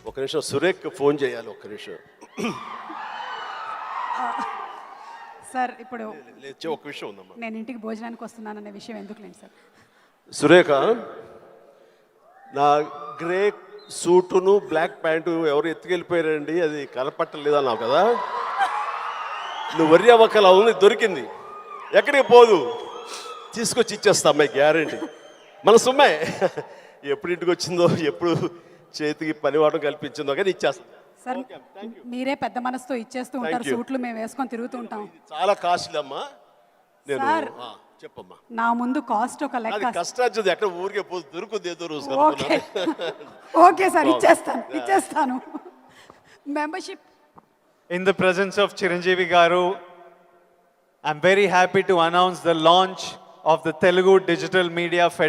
ఒక నిమిషం సురేఖ్ ఫోన్ చేయాలి, ఒక్క నిమిషం. సార్ ఇప్పుడు ఒక విషయం ఉందమ్మా. నేను ఇంటికి భోజనానికి వస్తున్నాననే విషయం ఎందుకులేండి సార్. సురేఖ, నా గ్రే సూటును బ్లాక్ ప్యాంటు ఎవరు ఎత్తుకెళ్ళిపోయారండి, అది కనపట్టలేదు అన్నావు కదా. నువ్వు వర్రి అవ్వకలా ఉంది, దొరికింది, ఎక్కడికి పోదు, తీసుకొచ్చి ఇచ్చేస్తా అమ్మాయి, గ్యారంటీ. మన సుమ్మాయి ఎప్పుడు ఇంటికి వచ్చిందో, ఎప్పుడు చేతికి పనివాటం కల్పించిందో కానీ ఇచ్చేస్తా. సార్ మీరే పెద్ద మనసుతో ఇచ్చేస్తూ ఉంటారు, సూట్లు మేము వేసుకొని తిరుగుతూ ఉంటాం. చాలా కాస్ట్లీ అమ్మా. నేను చెప్పమ్మా, నా ముందు కాస్ట్ ఒక లెక్క. కష్టార్జిత ఎక్కడ ఊరికే పోదు, దొరుకుద్ది ఏదో రోజు. ఓకే సార్, ఇచ్చేస్తాను. Membership. In the presence of Chiranjeevi Garu, I'm very happy to announce the launch of the Telugu Digital Media Federation.